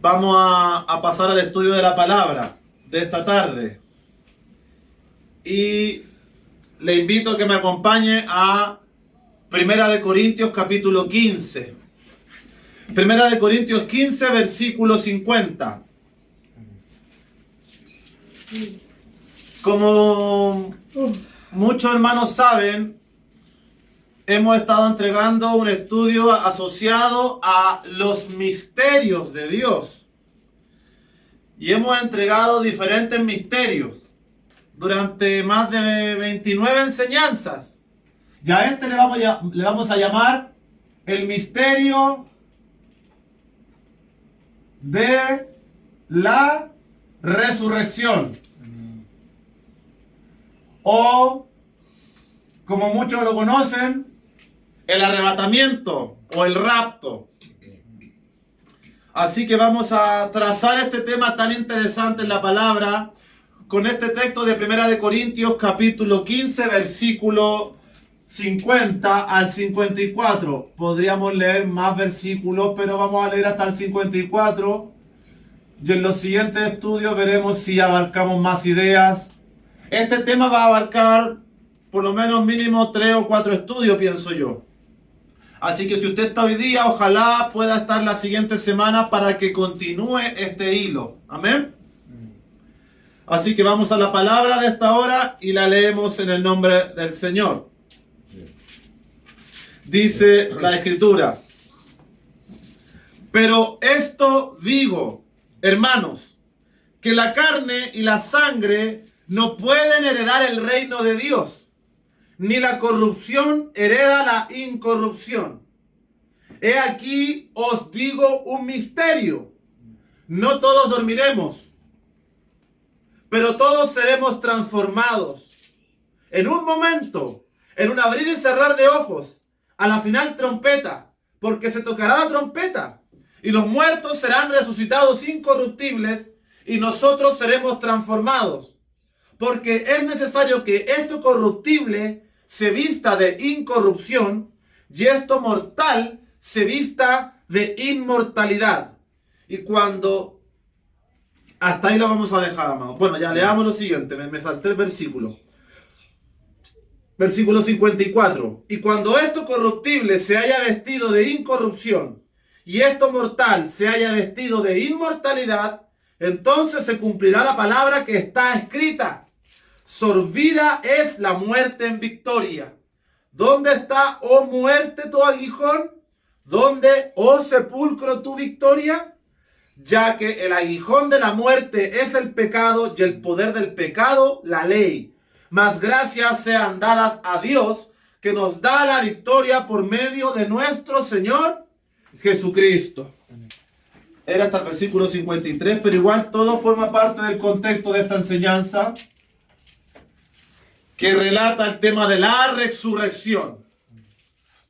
Vamos a pasar al estudio de la palabra de esta tarde. Y le invito a que me acompañe a Primera de Corintios capítulo 15. Primera de Corintios 15, versículo 50. Como muchos hermanos saben, hemos estado entregando un estudio asociado a los misterios de Dios. Y hemos entregado diferentes misterios durante más de 29 enseñanzas. Y a este le vamos a llamar el misterio de la resurrección. O, como muchos lo conocen, el arrebatamiento o el rapto. Así que vamos a trazar este tema tan interesante en la palabra con este texto de Primera de Corintios capítulo 15, versículo 50 al 54. Podríamos leer más versículos, pero vamos a leer hasta el 54. Y en los siguientes estudios veremos si abarcamos más ideas. Este tema va a abarcar por lo menos mínimo 3 o 4 estudios, pienso yo. Así que si usted está hoy día, ojalá pueda estar la siguiente semana para que continúe este hilo. Amén. Así que vamos a la palabra de esta hora y la leemos en el nombre del Señor. Dice la Escritura: pero esto digo, hermanos, que la carne y la sangre no pueden heredar el reino de Dios, ni la corrupción hereda la incorrupción. He aquí os digo un misterio: no todos dormiremos, pero todos seremos transformados en un momento, en un abrir y cerrar de ojos, a la final trompeta, porque se tocará la trompeta, y los muertos serán resucitados incorruptibles, y nosotros seremos transformados, porque es necesario que esto corruptible se vista de incorrupción, y esto mortal se vista de inmortalidad. Y cuando... Hasta ahí lo vamos a dejar, amados. Bueno, ya leamos lo siguiente. Me salté el versículo. Versículo 54. Y cuando esto corruptible se haya vestido de incorrupción, y esto mortal se haya vestido de inmortalidad, entonces se cumplirá la palabra que está escrita: sorbida es la muerte en victoria. ¿Dónde está, oh muerte, tu aguijón? ¿Dónde, oh sepulcro, tu victoria? Ya que el aguijón de la muerte es el pecado, y el poder del pecado, la ley. Mas gracias sean dadas a Dios, que nos da la victoria por medio de nuestro Señor Jesucristo. Era hasta el versículo 53, pero igual todo forma parte del contexto de esta enseñanza que relata el tema de la resurrección.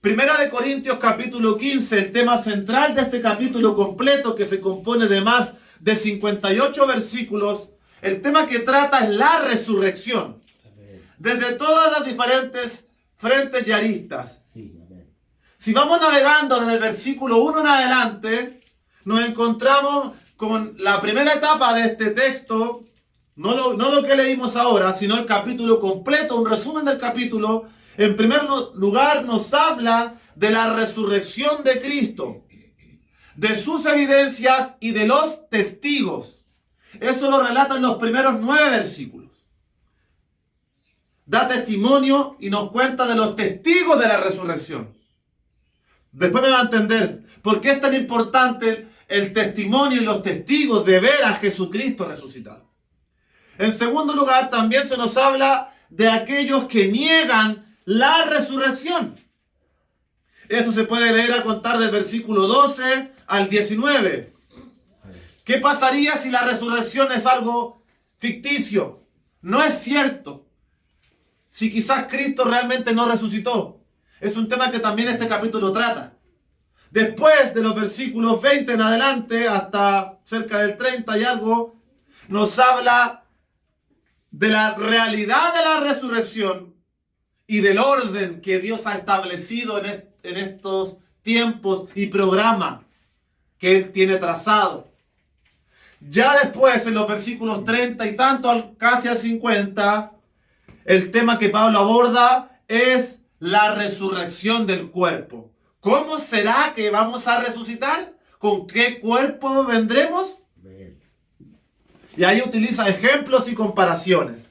Primera de Corintios capítulo 15, el tema central de este capítulo completo, que se compone de más de 58 versículos, el tema que trata es la resurrección. Desde todas las diferentes frentes y aristas. Si vamos navegando desde el versículo 1 en adelante, nos encontramos con la primera etapa de este texto, no lo que leímos ahora, sino el capítulo completo, un resumen del capítulo. En primer lugar, nos habla de la resurrección de Cristo, de sus evidencias y de los testigos. Eso lo relatan los primeros 9 versículos. Da testimonio y nos cuenta de los testigos de la resurrección. Después me va a entender por qué es tan importante el testimonio y los testigos de ver a Jesucristo resucitado. En segundo lugar, también se nos habla de aquellos que niegan la resurrección. Eso se puede leer a contar del versículo 12 al 19. ¿Qué pasaría si la resurrección es algo ficticio? No es cierto. Si quizás Cristo realmente no resucitó. Es un tema que también este capítulo trata. Después de los versículos 20 en adelante, hasta cerca del 30 y algo, nos habla de la realidad de la resurrección y del orden que Dios ha establecido en estos tiempos y programa que Él tiene trazado. Ya después, en los versículos 30 y tanto, casi al 50, el tema que Pablo aborda es la resurrección del cuerpo. ¿Cómo será que vamos a resucitar? ¿Con qué cuerpo vendremos? Y ahí utiliza ejemplos y comparaciones.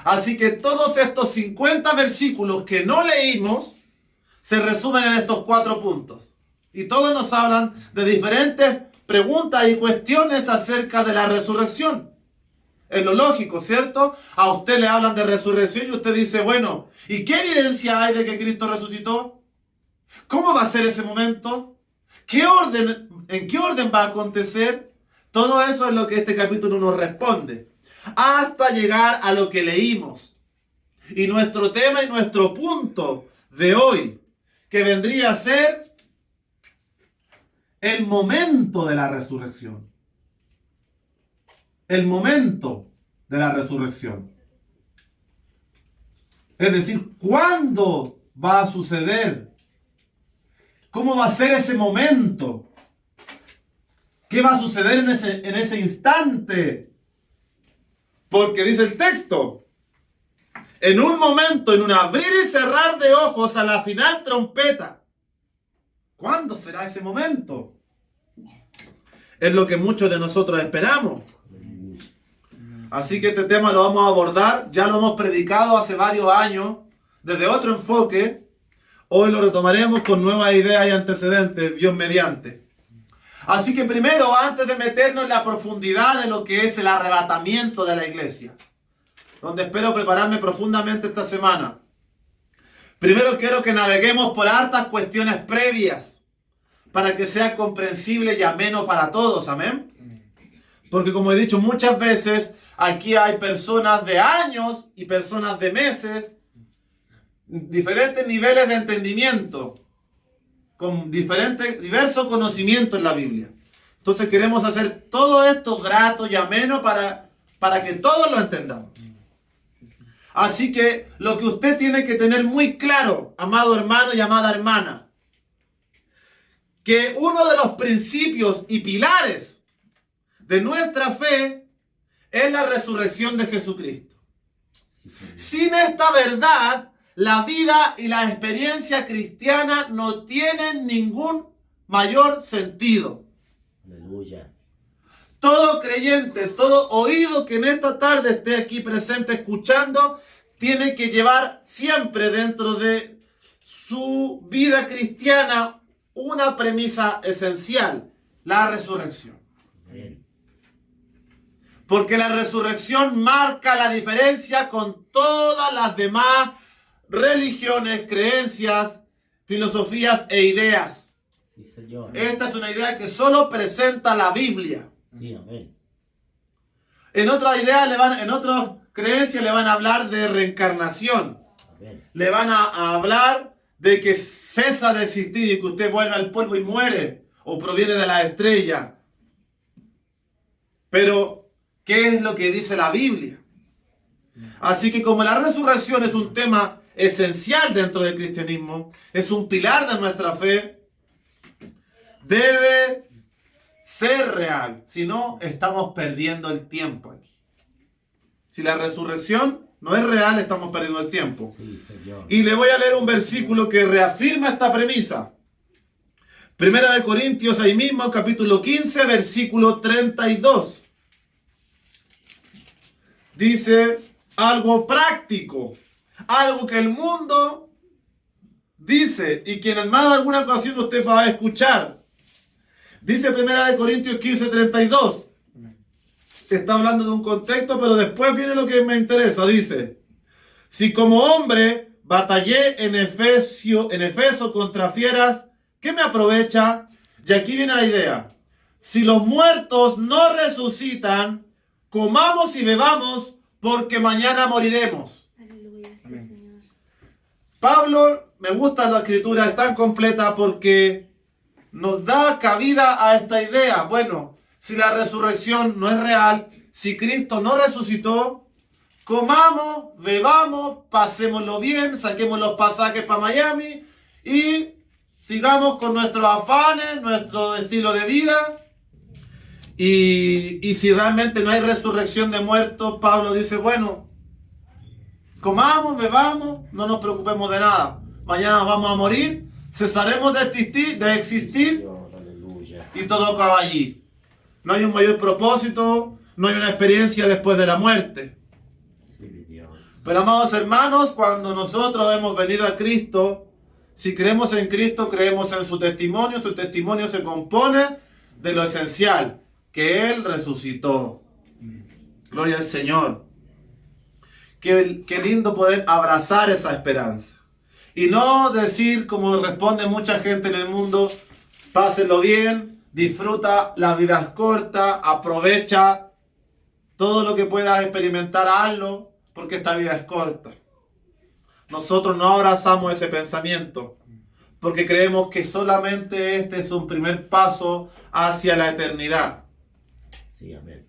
Así que todos estos 50 versículos que no leímos se resumen en estos 4 puntos. Y todos nos hablan de diferentes preguntas y cuestiones acerca de la resurrección. Es lo lógico, ¿cierto? A usted le hablan de resurrección y usted dice, bueno, ¿y qué evidencia hay de que Cristo resucitó? ¿Cómo va a ser ese momento? ¿En qué orden va a acontecer? Todo eso es lo que este capítulo nos responde. Hasta llegar a lo que leímos. Y nuestro tema y nuestro punto de hoy, que vendría a ser el momento de la resurrección. El momento de la resurrección. Es decir, ¿cuándo va a suceder? ¿Cómo va a ser ese momento? ¿Qué va a suceder en ese instante? Porque dice el texto, en un momento, en un abrir y cerrar de ojos, a la final trompeta. ¿Cuándo será ese momento? Es lo que muchos de nosotros esperamos. Así que este tema lo vamos a abordar, ya lo hemos predicado hace varios años, desde otro enfoque. Hoy lo retomaremos con nuevas ideas y antecedentes, Dios mediante. Así que primero, antes de meternos en la profundidad de lo que es el arrebatamiento de la iglesia, donde espero prepararme profundamente esta semana, primero quiero que naveguemos por hartas cuestiones previas, para que sea comprensible y ameno para todos, amén. Porque como he dicho muchas veces, aquí hay personas de años y personas de meses, diferentes niveles de entendimiento, con diverso conocimiento en la Biblia. Entonces queremos hacer todo esto grato y ameno para que todos lo entendamos. Así que lo que usted tiene que tener muy claro, amado hermano y amada hermana, que uno de los principios y pilares de nuestra fe es la resurrección de Jesucristo. Sin esta verdad, la vida y la experiencia cristiana no tienen ningún mayor sentido. Aleluya. Todo creyente, todo oído que en esta tarde esté aquí presente escuchando, tiene que llevar siempre dentro de su vida cristiana una premisa esencial, la resurrección. Amén. Porque la resurrección marca la diferencia con todas las demás religiones, creencias, filosofías e ideas. Sí, Señor. Esta es una idea que solo presenta la Biblia. Sí, amén. En otras creencias le van a hablar de reencarnación. Amén. Le van a hablar de que cesa de existir y que usted vuelve al polvo y muere, o proviene de la estrella. Pero, ¿qué es lo que dice la Biblia? Así que como la resurrección es un tema esencial dentro del cristianismo, es un pilar de nuestra fe, debe ser real. Si no, estamos perdiendo el tiempo aquí. Si la resurrección no es real, estamos perdiendo el tiempo. Sí, Señor. Y le voy a leer un versículo que reafirma esta premisa. Primera de Corintios, ahí mismo, capítulo 15, versículo 32. Dice algo práctico, algo que el mundo dice y que en más de alguna ocasión usted va a escuchar. Dice Primera de Corintios 15, 32. Está hablando de un contexto, pero después viene lo que me interesa. Dice, si como hombre batallé en Efeso contra fieras, ¿qué me aprovecha? Y aquí viene la idea. Si los muertos no resucitan, comamos y bebamos, porque mañana moriremos. Aleluya, sí, Señor. Pablo, me gusta la escritura, es tan completa porque nos da cabida a esta idea. Bueno, si la resurrección no es real, si Cristo no resucitó, comamos, bebamos, pasémoslo bien, saquemos los pasajes para Miami y sigamos con nuestros afanes, nuestro estilo de vida. Y si realmente no hay resurrección de muertos, Pablo dice, bueno, comamos, bebamos, no nos preocupemos de nada. Mañana nos vamos a morir, cesaremos de existir Señor, aleluya. y todo acaba allí. No hay un mayor propósito, no hay una experiencia después de la muerte. Sí, mi Dios. Pero amados hermanos, cuando nosotros hemos venido a Cristo, si creemos en Cristo, creemos en su testimonio se compone de lo esencial, que Él resucitó. Gloria al Señor. Qué lindo poder abrazar esa esperanza. Y no decir, como responde mucha gente en el mundo, pásenlo bien, disfruta, la vida es corta, aprovecha todo lo que puedas experimentar, hazlo, porque esta vida es corta. Nosotros no abrazamos ese pensamiento, porque creemos que solamente este es un primer paso hacia la eternidad. Sí, amén.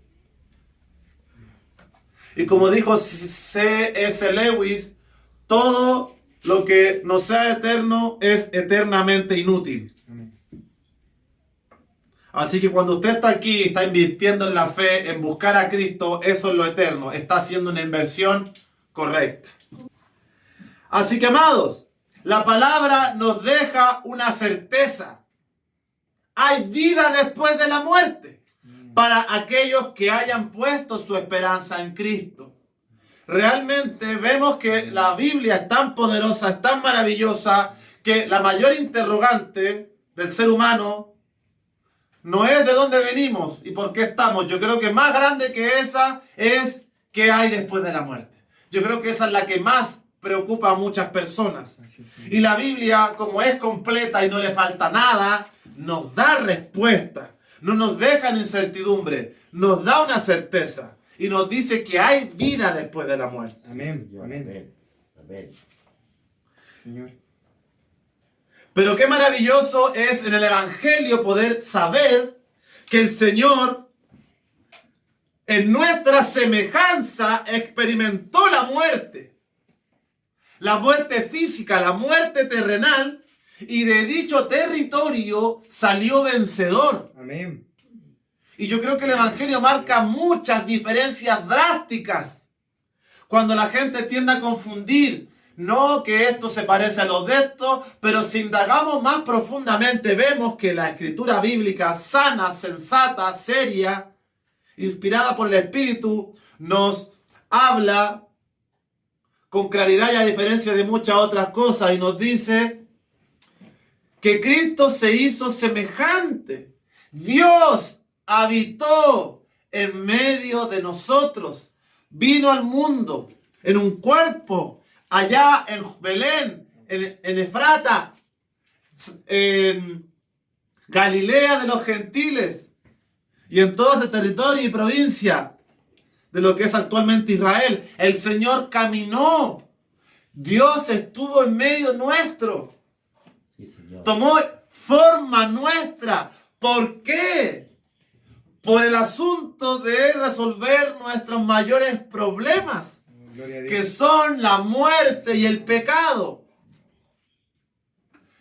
Y como dijo C.S. Lewis, todo lo que no sea eterno es eternamente inútil. Así que cuando usted está aquí, está invirtiendo en la fe, en buscar a Cristo, eso es lo eterno. Está haciendo una inversión correcta. Así que, amados, la palabra nos deja una certeza. Hay vida después de la muerte para aquellos que hayan puesto su esperanza en Cristo. Realmente vemos que la Biblia es tan poderosa, es tan maravillosa, que la mayor interrogante del ser humano no es de dónde venimos y por qué estamos. Yo creo que más grande que esa es qué hay después de la muerte. Yo creo que esa es la que más preocupa a muchas personas. Y la Biblia, como es completa y no le falta nada, nos da respuesta. No nos deja en incertidumbre, nos da una certeza y nos dice que hay vida después de la muerte. Amén. Señor, Amén. amén. Amén. Señor. Pero qué maravilloso es en el Evangelio poder saber que el Señor, en nuestra semejanza, experimentó la muerte. La muerte física, la muerte terrenal, y de dicho territorio salió vencedor. Amén. Y yo creo que el Evangelio marca muchas diferencias drásticas. Cuando la gente tiende a confundir, no que esto se parece a lo de esto, pero si indagamos más profundamente, vemos que la escritura bíblica sana, sensata, seria, inspirada por el Espíritu, nos habla con claridad y a diferencia de muchas otras cosas, y nos dice que Cristo se hizo semejante. Dios habitó en medio de nosotros. Vino al mundo en un cuerpo, allá en Belén, en Efrata, en Galilea de los gentiles, y en todo ese territorio y provincia de lo que es actualmente Israel. El Señor caminó. Dios estuvo en medio nuestro. Sí, Señor. Tomó forma nuestra. ¿Por qué? Por el asunto de resolver nuestros mayores problemas, Gloria a Dios. que son la muerte y el pecado.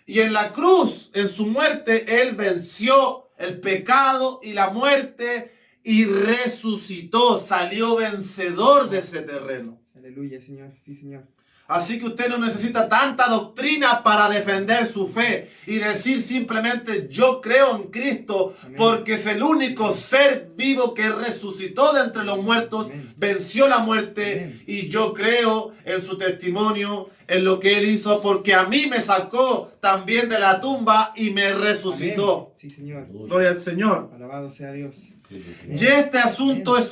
Y en la cruz, en su muerte, Él venció el pecado y la muerte y resucitó, salió vencedor de ese terreno. Aleluya, Señor. Sí, Señor. Así que usted no necesita tanta doctrina para defender su fe y decir simplemente yo creo en Cristo. Amén. Porque es el único ser vivo que resucitó de entre los muertos, Amén. venció la muerte. Amén. Y yo creo en su testimonio, en lo que Él hizo, porque a mí me sacó también de la tumba y me resucitó. Amén. Sí, Señor. Gloria al Señor. Alabado sea Dios. Sí, Y este asunto Amén. es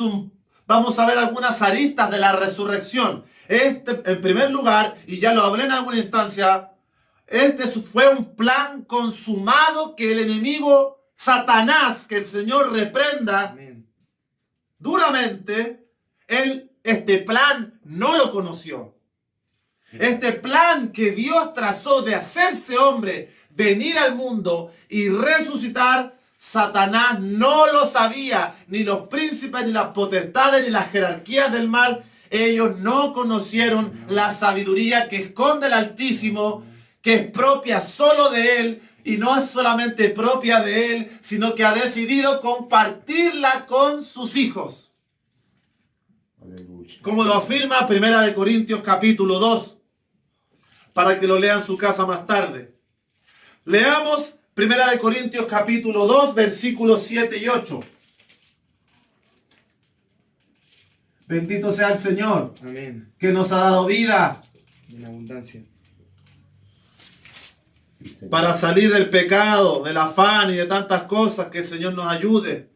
vamos a ver algunas aristas de la resurrección. En primer lugar, y ya lo hablé en alguna instancia, fue un plan consumado que el enemigo Satanás, que el Señor reprenda Amén. duramente, este plan no lo conoció. Este plan que Dios trazó de hacerse hombre, venir al mundo y resucitar, Satanás no lo sabía, ni los príncipes, ni las potestades, ni las jerarquías del mal. Ellos no conocieron la sabiduría que esconde el Altísimo, que es propia solo de Él, y no es solamente propia de Él, sino que ha decidido compartirla con sus hijos. Aleluya. Como lo afirma 1 Corintios capítulo 2, para que lo lean en su casa más tarde. Leamos 1 Corintios capítulo 2, versículos 7 y 8. Bendito sea el Señor, Amén. que nos ha dado vida En abundancia. Sí, Señor. para salir del pecado, del afán y de tantas cosas. Que el Señor nos ayude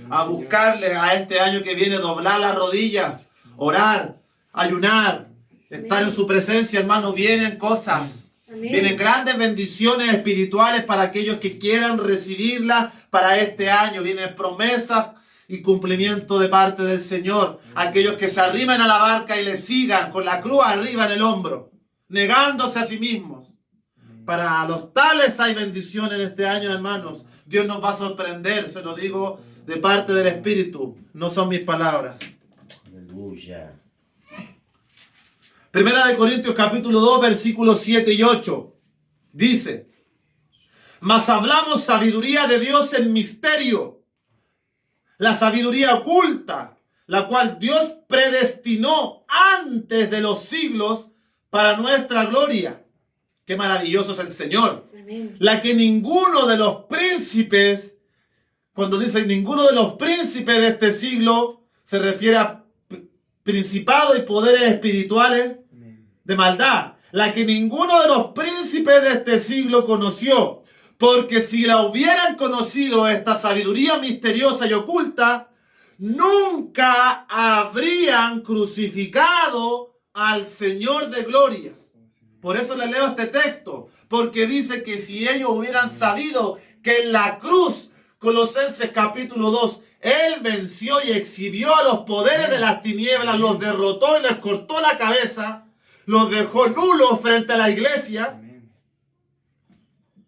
a buscarle a este año que viene, doblar las rodillas, orar, ayunar, estar en su presencia, hermano. Vienen cosas, Amén. vienen grandes bendiciones espirituales para aquellos que quieran recibirlas para este año. Vienen promesas y cumplimiento de parte del Señor. Aquellos que se arrimen a la barca y le sigan con la cruz arriba en el hombro, negándose a sí mismos. Para los tales hay bendición en este año, hermanos. Dios nos va a sorprender, se lo digo de parte del Espíritu. No son mis palabras. Aleluya. 1 Corintios capítulo 2, versículos 7 y 8. Dice: mas hablamos sabiduría de Dios en misterio, la sabiduría oculta, la cual Dios predestinó antes de los siglos para nuestra gloria. Qué maravilloso es el Señor. Amén. La que ninguno de los príncipes, cuando dice ninguno de los príncipes de este siglo, se refiere a principados y poderes espirituales Amén. de maldad. La que ninguno de los príncipes de este siglo conoció. Porque si la hubieran conocido, esta sabiduría misteriosa y oculta, nunca habrían crucificado al Señor de gloria. Por eso le leo este texto, porque dice que si ellos hubieran sabido que en la cruz, Colosenses capítulo 2, Él venció y exhibió a los poderes de las tinieblas, los derrotó y les cortó la cabeza, los dejó nulos frente a la iglesia. Amén.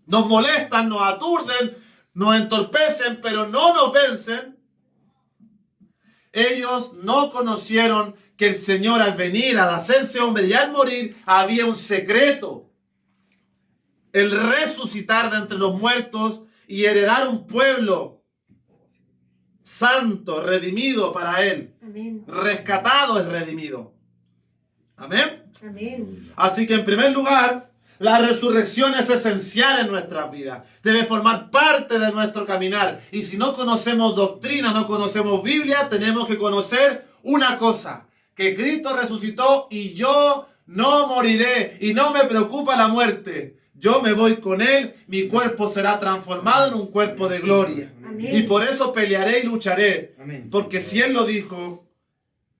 Nos molestan, nos aturden, nos entorpecen, pero no nos vencen. Ellos no conocieron que el Señor, al venir, al hacerse hombre y al morir, había un secreto: el resucitar de entre los muertos y heredar un pueblo santo, redimido para Él. Amén. Rescatado es redimido. Amén. Amén. Así que en primer lugar, la resurrección es esencial en nuestras vidas. Debe formar parte de nuestro caminar. Y si no conocemos doctrina, no conocemos Biblia, tenemos que conocer una cosa: que Cristo resucitó y yo no moriré. Y no me preocupa la muerte. Yo me voy con Él, mi cuerpo será transformado en un cuerpo de gloria. Amén. Y por eso pelearé y lucharé. Amén. Porque si Él lo dijo,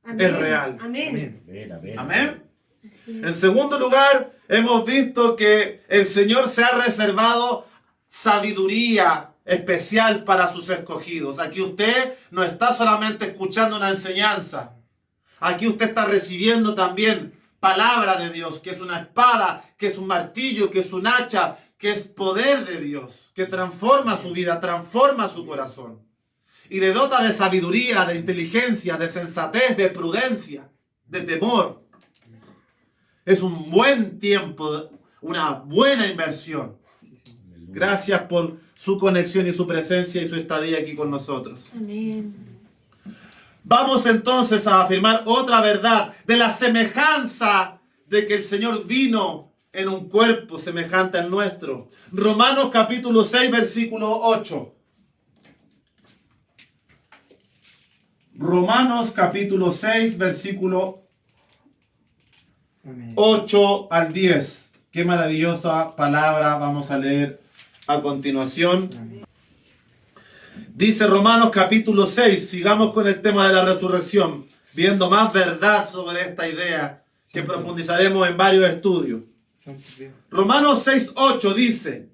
Amén. es real. Amén. Amén. Amén, amén. amén. Así En es. segundo lugar, hemos visto que el Señor se ha reservado sabiduría especial para sus escogidos. Aquí usted no está solamente escuchando una enseñanza. Aquí usted está recibiendo también palabra de Dios, que es una espada, que es un martillo, que es un hacha, que es poder de Dios, que transforma su vida, transforma su corazón. Y le dota de sabiduría, de inteligencia, de sensatez, de prudencia, de temor. Es un buen tiempo, una buena inversión. Gracias por su conexión y su presencia y su estadía aquí con nosotros. Amén. Vamos entonces a afirmar otra verdad de la semejanza de que el Señor vino en un cuerpo semejante al nuestro. Romanos capítulo 6, versículo 8. Romanos capítulo 6, versículo Amén. 8 al 10. Qué maravillosa palabra vamos a leer a continuación. Amén. Dice Romanos capítulo 6, sigamos con el tema de la resurrección, viendo más verdad sobre esta idea que profundizaremos en varios estudios. Santo Dios. Romanos 6, 8 dice: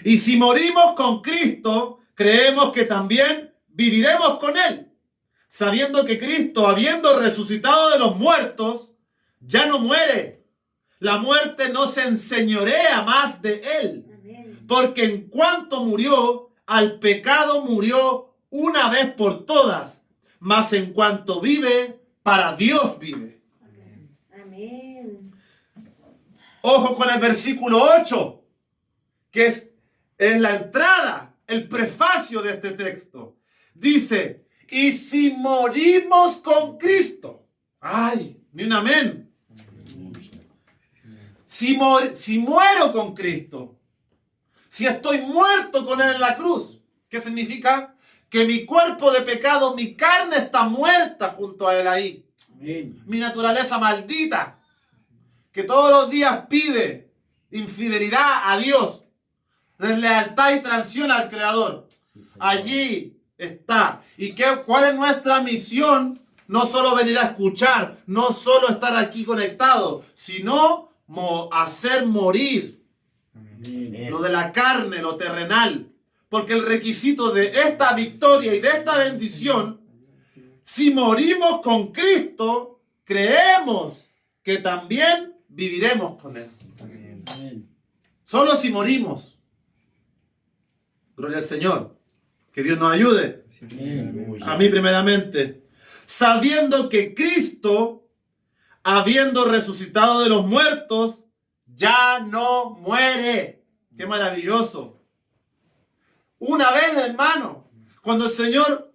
y si morimos con Cristo, creemos que también viviremos con Él, sabiendo que Cristo, habiendo resucitado de los muertos, ya no muere. La muerte no se enseñorea más de Él, Amén. porque en cuanto murió, al pecado murió una vez por todas, mas en cuanto vive, para Dios vive. Amén. Ojo con el versículo 8. que es la entrada, el prefacio de este texto. Dice, y si morimos con Cristo. Ay, ni un amén. Si muero con Cristo, si estoy muerto con Él en la cruz, ¿qué significa? Que mi cuerpo de pecado, mi carne está muerta junto a Él ahí. Amén. Mi naturaleza maldita, que todos los días pide infidelidad a Dios, deslealtad y traición al Creador. Allí está. ¿Y cuál es nuestra misión? No solo venir a escuchar, no solo estar aquí conectados, sino hacer morir Amén. lo de la carne, lo terrenal. Porque el requisito de esta victoria y de esta bendición, si morimos con Cristo, creemos que también viviremos con Él. Amén. Solo si morimos. Gloria al Señor. Que Dios nos ayude. A mí primeramente. Sabiendo que Cristo, habiendo resucitado de los muertos, ya no muere. Qué maravilloso. Una vez, hermano, cuando el Señor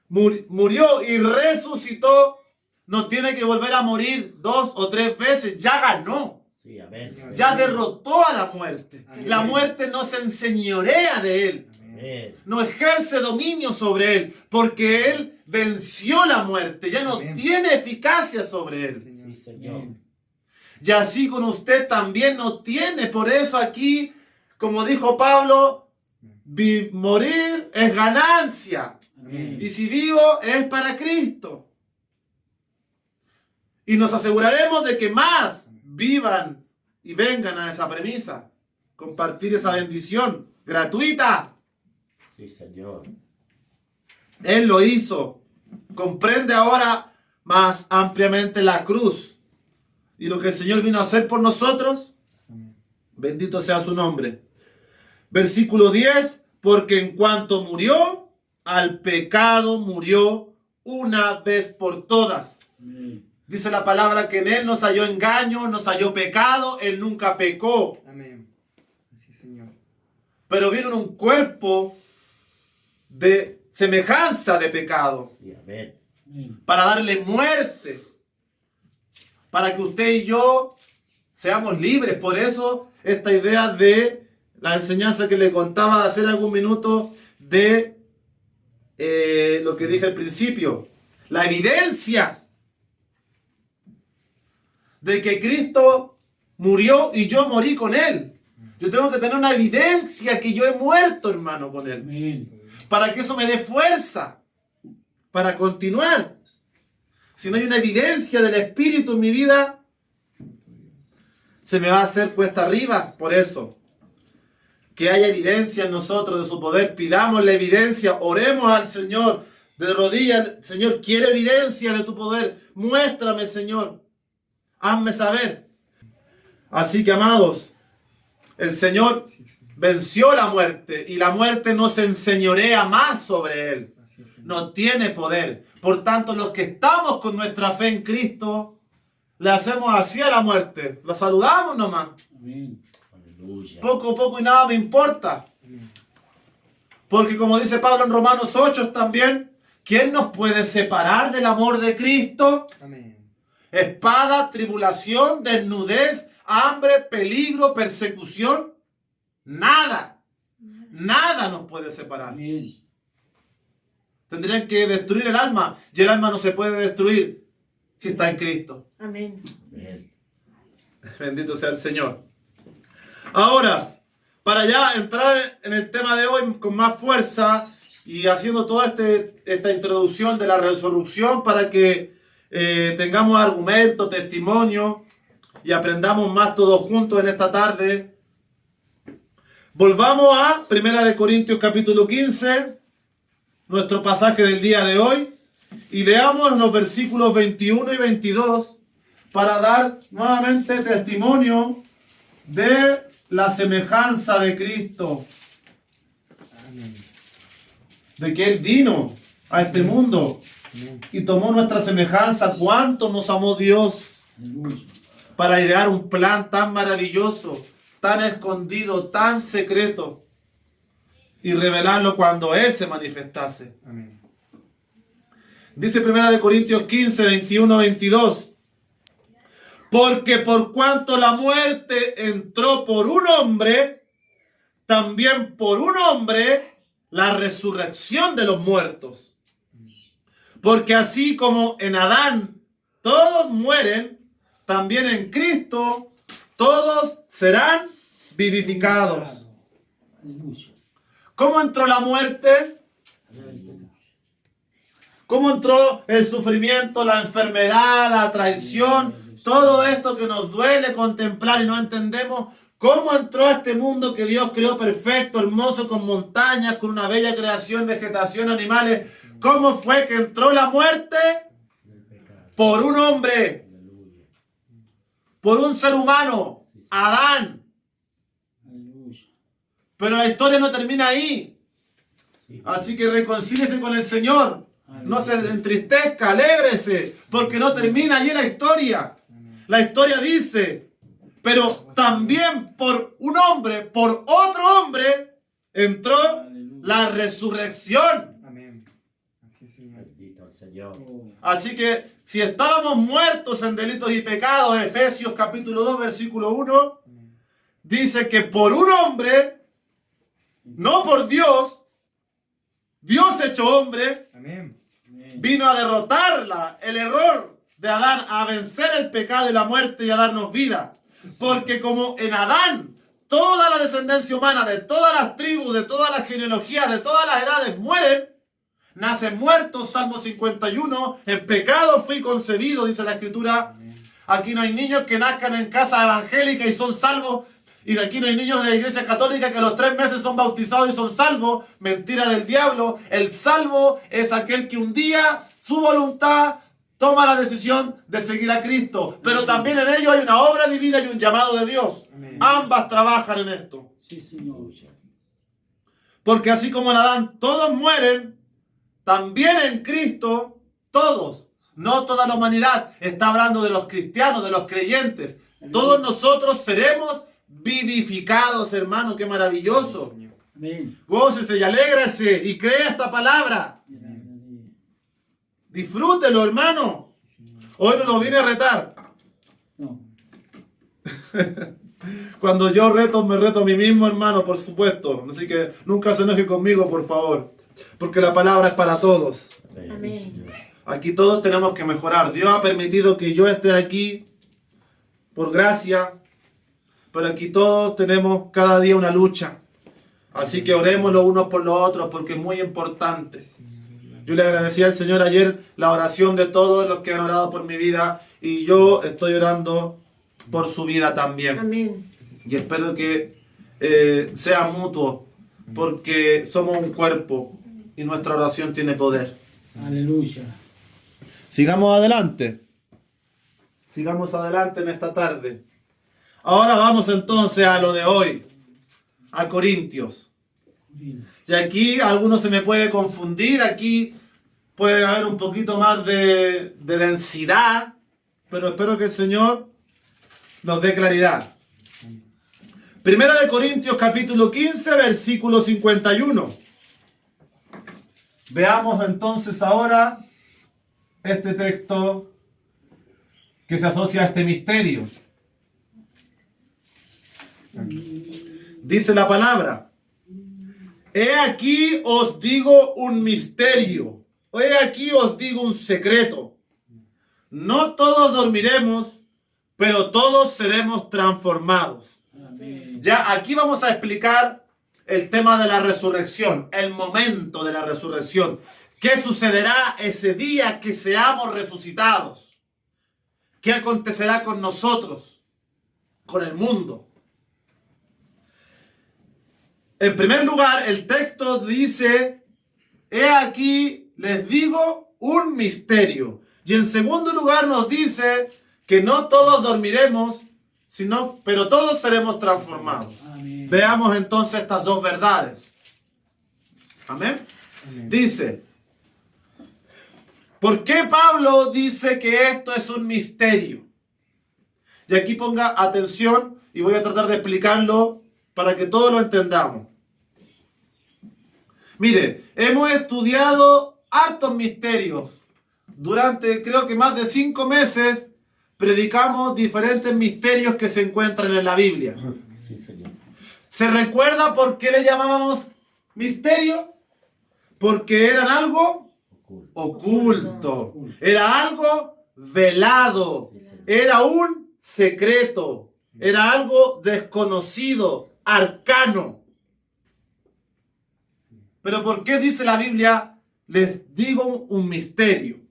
murió y resucitó, no tiene que volver a morir 2 o 3 veces. Ya ganó. Sí, amén. Ya derrotó a la muerte. La muerte no se enseñorea de Él. Amén. No ejerce dominio sobre Él. Porque Él venció la muerte. Ya no tiene eficacia sobre Él. Sí, Señor. Y así con usted también no tiene. Por eso aquí, como dijo Pablo, morir es ganancia. Amén. Y si vivo es para Cristo. Y nos aseguraremos de que más vivan y vengan a esa premisa. Compartir esa bendición gratuita. Sí, Señor. Él lo hizo. Comprende ahora más ampliamente la cruz. Y lo que el Señor vino a hacer por nosotros. Bendito sea su nombre. Versículo 10. Porque en cuanto murió, al pecado murió una vez por todas. Amén. Dice la palabra que en Él nos halló engaño, nos halló pecado. Él nunca pecó. Amén. Así, Señor. Pero vino en un cuerpo de semejanza de pecado. Sí, amén. Para darle muerte. Para que usted y yo seamos libres. Por eso esta idea de la enseñanza que le contaba hace algún minuto de lo que dije al principio. La evidencia de que Cristo murió y yo morí con Él. Yo tengo que tener una evidencia que yo he muerto, hermano, con Él. Amén. Para que eso me dé fuerza para continuar. Si no hay una evidencia del Espíritu en mi vida, se me va a hacer cuesta arriba. Por eso, que haya evidencia en nosotros de su poder. Pidamos la evidencia, oremos al Señor de rodillas. Señor, quiero evidencia de tu poder. Muéstrame, Señor. Hazme saber. Así que, amados, el Señor venció la muerte y la muerte no se enseñorea más sobre Él. No tiene poder. Por tanto, los que estamos con nuestra fe en Cristo, le hacemos así a la muerte. La saludamos nomás. Amén. Aleluya. Poco y nada me importa. Porque como dice Pablo en Romanos 8 también, ¿quién nos puede separar del amor de Cristo? Amén. Espada, tribulación, desnudez, hambre, peligro, persecución. Nada. Nada nos puede separar. Amén. Tendrían que destruir el alma. Y el alma no se puede destruir si está en Cristo. Amén. Amén. Bendito sea el Señor. Ahora, para ya entrar en el tema de hoy con más fuerza y haciendo toda esta introducción de la resurrección para que tengamos argumentos, testimonio y aprendamos más todos juntos en esta tarde. Volvamos a 1 Corintios capítulo 15, nuestro pasaje del día de hoy, y leamos los versículos 21 y 22 para dar nuevamente testimonio de la semejanza de Cristo, Amén. de que Él vino a este mundo y tomó nuestra semejanza. Cuánto nos amó Dios Aleluya. para idear un plan tan maravilloso tan escondido, tan secreto, y revelarlo cuando Él se manifestase. Amén. Dice 1 Corintios 15, 21, 22. Porque por cuanto la muerte entró por un hombre, también por un hombre la resurrección de los muertos. Porque así como en Adán todos mueren, también en Cristo todos serán vivificados. Aleluya. ¿Cómo entró la muerte? ¿Cómo entró el sufrimiento, la enfermedad, la traición? Todo esto que nos duele contemplar y no entendemos. ¿Cómo entró a este mundo que Dios creó perfecto, hermoso, con montañas, con una bella creación, vegetación, animales? ¿Cómo fue que entró la muerte? Por un hombre. Por un ser humano. Adán. Aleluya. Pero la historia no termina ahí. Sí. Así que reconcíliese con el Señor. No se entristezca, alégrese, porque no termina allí la historia. La historia dice, pero también por un hombre, por otro hombre, entró la resurrección. Amén. Así es, Señor. Bendito el Señor. Así que si estábamos muertos en delitos y pecados, Efesios capítulo 2, versículo 1, dice que por un hombre, no por Dios, Dios hecho hombre, Amén. vino a derrotar el error de Adán, a vencer el pecado y la muerte y a darnos vida. Porque como en Adán, toda la descendencia humana, de todas las tribus, de todas las genealogías, de todas las edades mueren, nacen muertos, Salmo 51, en pecado fui concebido, dice la Escritura. Aquí no hay niños que nazcan en casa evangélica y son salvos. Y aquí no hay niños de la iglesia católica que a los 3 meses son bautizados y son salvos. Mentira del diablo. El salvo es aquel que un día, su voluntad, toma la decisión de seguir a Cristo. Pero también en ello hay una obra divina y un llamado de Dios. Amén. Ambas trabajan en esto. Sí, Señor. Porque así como en Adán todos mueren, también en Cristo todos. No toda la humanidad. Está hablando de los cristianos, de los creyentes. Todos nosotros seremos vivificados, hermano. Qué maravilloso. Amén. Gócese y alégrese y crea esta palabra. Disfrútelo, hermano. Hoy no lo vine a retar. No. Cuando yo reto, me reto a mí mismo, hermano, por supuesto. Así que nunca se enoje conmigo, por favor. Porque la palabra es para todos. Amén. Aquí todos tenemos que mejorar. Dios ha permitido que yo esté aquí por gracia. Pero aquí todos tenemos cada día una lucha. Así que oremos los unos por los otros porque es muy importante. Yo le agradecí al Señor ayer la oración de todos los que han orado por mi vida. Y yo estoy orando por su vida también. Amén. Y espero que sea mutuo. Porque somos un cuerpo y nuestra oración tiene poder. Aleluya. Sigamos adelante. Sigamos adelante en esta tarde. Ahora vamos entonces a lo de hoy, a Corintios. Y aquí algunos se me puede confundir, aquí puede haber un poquito más de densidad, pero espero que el Señor nos dé claridad. Primera de Corintios capítulo 15, versículo 51. Veamos entonces ahora este texto que se asocia a este misterio. Dice la palabra: he aquí os digo un misterio, he aquí os digo un secreto. No todos dormiremos, pero todos seremos transformados. Amén. Ya aquí vamos a explicar el tema de la resurrección, el momento de la resurrección. ¿Qué sucederá ese día que seamos resucitados? ¿Qué acontecerá con nosotros? Con el mundo. En primer lugar, el texto dice: he aquí, les digo, un misterio. Y en segundo lugar nos dice que no todos dormiremos, pero todos seremos transformados. Amén. Veamos entonces estas dos verdades. Amén. Amén. Dice: ¿por qué Pablo dice que esto es un misterio? Y aquí ponga atención y voy a tratar de explicarlo para que todos lo entendamos. Mire, hemos estudiado hartos misterios. Durante creo que más de 5 meses predicamos diferentes misterios que se encuentran en la Biblia. Sí, Señor. ¿Se recuerda por qué le llamábamos misterio? Porque eran algo oculto. Era algo velado. Era un secreto. Era algo desconocido, arcano. Pero ¿por qué dice la Biblia? Les digo un misterio.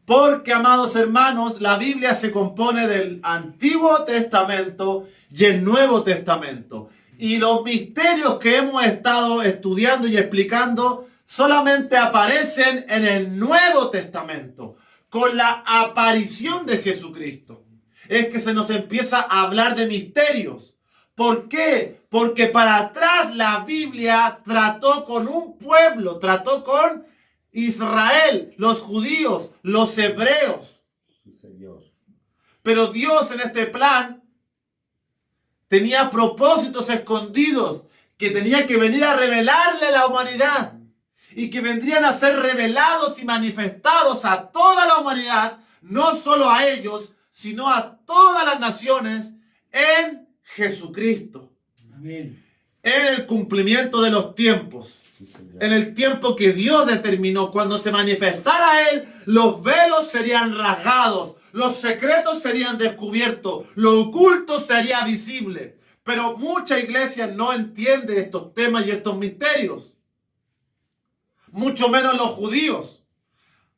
Porque, amados hermanos, la Biblia se compone del Antiguo Testamento y el Nuevo Testamento. Y los misterios que hemos estado estudiando y explicando solamente aparecen en el Nuevo Testamento, con la aparición de Jesucristo. Es que se nos empieza a hablar de misterios. ¿Por qué? Porque para atrás la Biblia trató con un pueblo, trató con Israel, los judíos, los hebreos. Sí, Señor. Pero Dios en este plan tenía propósitos escondidos que tenía que venir a revelarle a la humanidad y que vendrían a ser revelados y manifestados a toda la humanidad, no solo a ellos, sino a todas las naciones en Jesucristo. Amén. En el cumplimiento de los tiempos. Sí, Señor. En el tiempo que Dios determinó, cuando se manifestara Él, los velos serían rasgados, los secretos serían descubiertos, lo oculto sería visible. Pero mucha iglesia no entiende estos temas y estos misterios. Mucho menos los judíos.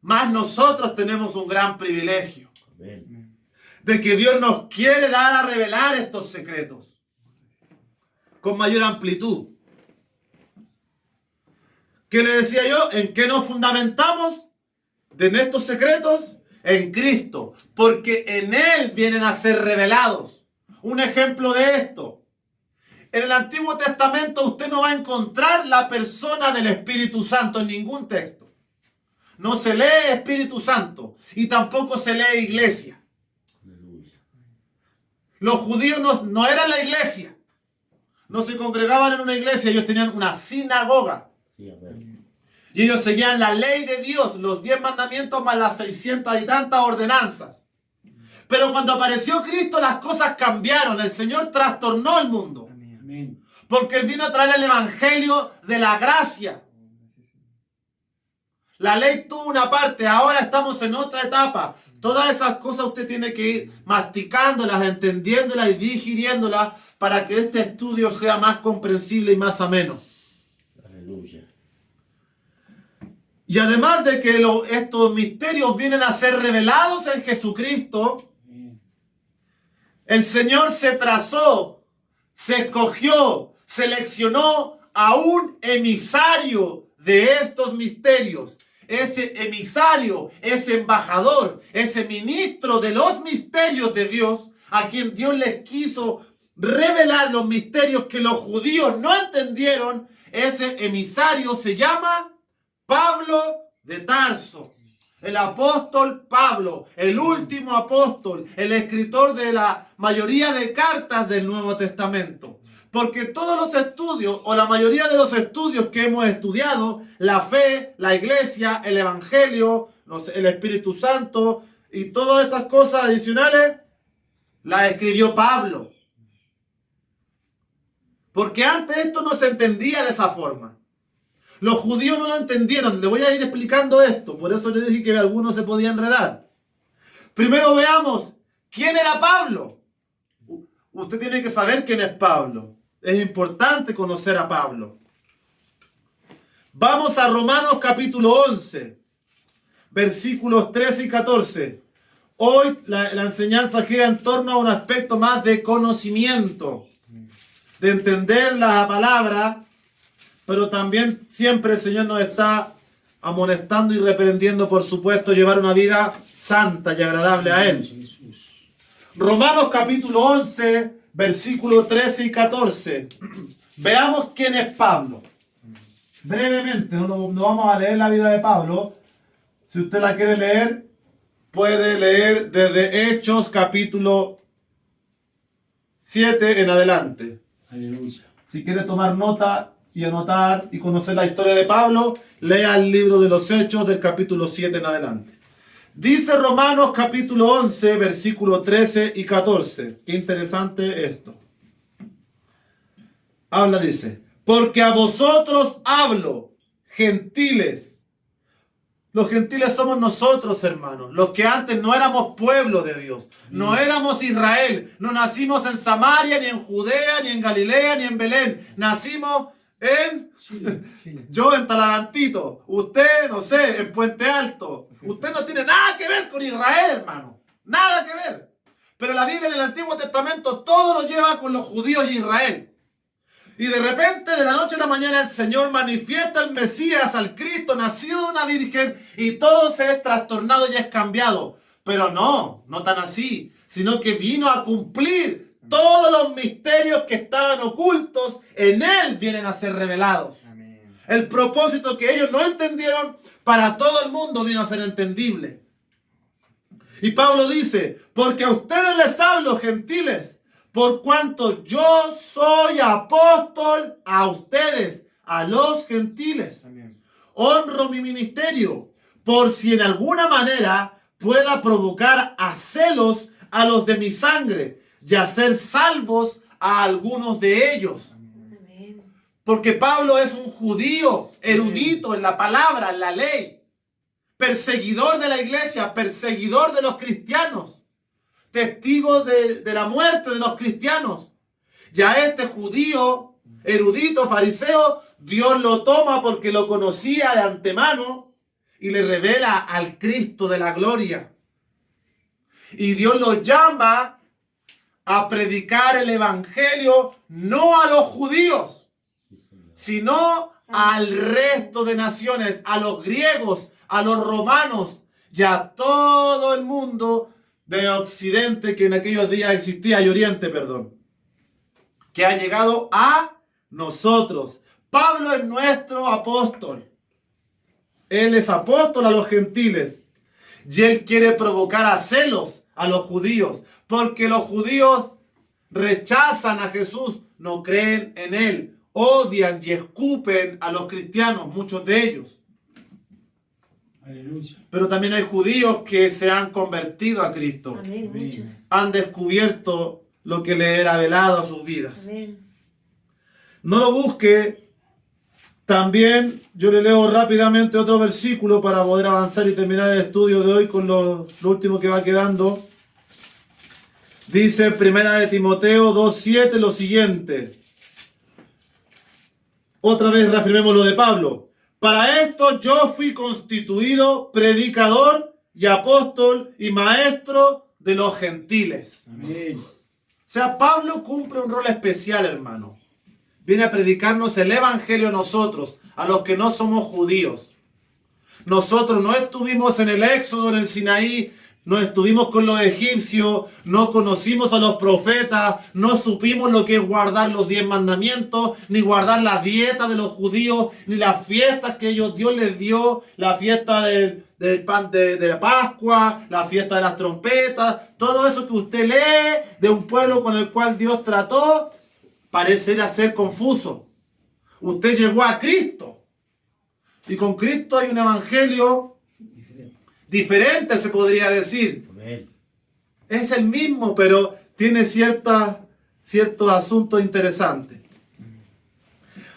Mas nosotros tenemos un gran privilegio. Amén. De que Dios nos quiere dar a revelar estos secretos con mayor amplitud. ¿Qué le decía yo? ¿En qué nos fundamentamos de estos secretos? En Cristo, porque en Él vienen a ser revelados. Un ejemplo de esto: en el Antiguo Testamento usted no va a encontrar la persona del Espíritu Santo en ningún texto. No se lee Espíritu Santo y tampoco se lee iglesia. Aleluya. Los judíos no eran la iglesia. No se congregaban en una iglesia, ellos tenían una sinagoga. Sí, amén. Y ellos seguían la ley de Dios, los 10 mandamientos más las 600 y tantas ordenanzas. Pero cuando apareció Cristo las cosas cambiaron. El Señor trastornó el mundo. Amén. Porque Él vino a traer el evangelio de la gracia. La ley tuvo una parte, ahora estamos en otra etapa. Todas esas cosas usted tiene que ir masticándolas, entendiéndolas y digiriéndolas para que este estudio sea más comprensible y más ameno. Aleluya. Y además de que estos misterios vienen a ser revelados en Jesucristo, Amén. el Señor se trazó, se escogió, seleccionó a un emisario de estos misterios. Ese emisario, ese embajador, ese ministro de los misterios de Dios, a quien Dios les quiso revelar los misterios que los judíos no entendieron, ese emisario se llama Pablo de Tarso. El apóstol Pablo, el último apóstol, el escritor de la mayoría de cartas del Nuevo Testamento. Porque todos los estudios, o la mayoría de los estudios que hemos estudiado, la fe, la iglesia, el evangelio, el Espíritu Santo y todas estas cosas adicionales, las escribió Pablo. Porque antes esto no se entendía de esa forma. Los judíos no lo entendieron. Le voy a ir explicando esto. Por eso le dije que algunos se podían enredar. Primero veamos, ¿quién era Pablo? Usted tiene que saber quién es Pablo. Es importante conocer a Pablo. Vamos a Romanos capítulo 11, versículos 13 y 14. Hoy la enseñanza gira en torno a un aspecto más de conocimiento, de entender la palabra, pero también siempre el Señor nos está amonestando y reprendiendo, por supuesto, llevar una vida santa y agradable a Él. Jesús. Romanos capítulo 11, versículos 13 y 14. Veamos quién es Pablo. Brevemente, no vamos a leer la vida de Pablo. Si usted la quiere leer, puede leer desde Hechos capítulo 7 en adelante. Aleluya. Si quiere tomar nota y anotar y conocer la historia de Pablo, lea el libro de los Hechos del capítulo 7 en adelante. Dice Romanos capítulo 11, versículo 13 y 14. Qué interesante esto. Habla, dice, porque a vosotros hablo, gentiles. Los gentiles somos nosotros, hermanos, los que antes no éramos pueblo de Dios, no éramos Israel, no nacimos en Samaria, ni en Judea, ni en Galilea, ni en Belén, nacimos en Chile. yo en Talagantito, usted, no sé, en Puente Alto. Usted no tiene nada que ver con Israel, hermano, nada que ver. Pero la Biblia en el Antiguo Testamento todo lo lleva con los judíos y Israel. Y de repente, de la noche a la mañana, el Señor manifiesta al Mesías, al Cristo, nacido de una virgen, y todo se es trastornado y es cambiado. Pero no tan así, sino que vino a cumplir todos los misterios que estaban ocultos, en Él vienen a ser revelados. Amén. El propósito que ellos no entendieron, para todo el mundo vino a ser entendible. Y Pablo dice, porque a ustedes les hablo, gentiles, por cuanto yo soy apóstol a ustedes, a los gentiles. Amén. Honro mi ministerio, por si en alguna manera pueda provocar a celos a los de mi sangre y hacer salvos a algunos de ellos. Amén. Porque Pablo es un judío erudito en la palabra, en la ley, perseguidor de la iglesia, perseguidor de los cristianos, testigo de la muerte de los cristianos. Ya este judío erudito, fariseo, Dios lo toma porque lo conocía de antemano y le revela al Cristo de la gloria. Y Dios lo llama a predicar el evangelio no a los judíos, sino al resto de naciones, a los griegos, a los romanos y a todo el mundo de Occidente que en aquellos días existía, y Oriente, perdón, que ha llegado a nosotros. Pablo es nuestro apóstol. Él es apóstol a los gentiles. Y él quiere provocar a celos a los judíos, porque los judíos rechazan a Jesús, no creen en él, odian y escupen a los cristianos, muchos de ellos. Aleluya. Pero también hay judíos que se han convertido a Cristo. Amén. Muchos. Han descubierto lo que le era velado a sus vidas. Amén. No lo busque. También yo le leo rápidamente otro versículo para poder avanzar y terminar el estudio de hoy con lo último que va quedando. Dice 1 Timoteo 2:7 lo siguiente. Otra vez reafirmemos lo de Pablo. Para esto yo fui constituido predicador y apóstol y maestro de los gentiles. Amén. O sea, Pablo cumple un rol especial, hermano. Viene a predicarnos el evangelio a nosotros, a los que no somos judíos. Nosotros no estuvimos en el Éxodo, en el Sinaí, no estuvimos con los egipcios, no conocimos a los profetas, no supimos lo que es guardar los 10 mandamientos, ni guardar la dieta de los judíos, ni las fiestas que Dios les dio, la fiesta del pan de la Pascua, la fiesta de las trompetas, todo eso que usted lee de un pueblo con el cual Dios trató, parecerá ser confuso. Usted llegó a Cristo, y con Cristo hay un evangelio diferente, se podría decir. Amén. Es el mismo, pero tiene ciertos asuntos interesantes.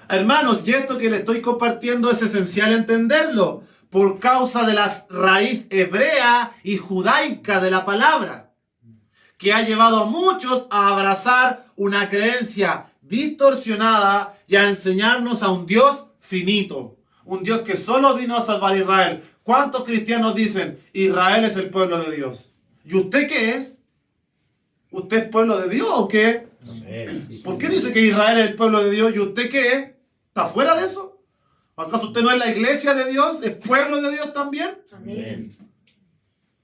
Hermanos, y esto que le estoy compartiendo es esencial entenderlo por causa de la raíz hebrea y judaica de la palabra, que ha llevado a muchos a abrazar una creencia distorsionada y a enseñarnos a un Dios finito, un Dios que solo vino a salvar a Israel. ¿Cuántos cristianos dicen Israel es el pueblo de Dios? ¿Y usted qué es? ¿Usted es pueblo de Dios o qué? Amén. Sí, ¿Por qué Señor. dice que Israel es el pueblo de Dios? ¿Y usted qué es? ¿Está fuera de eso? ¿Acaso usted no es la iglesia de Dios? ¿Es pueblo de Dios también? Amén.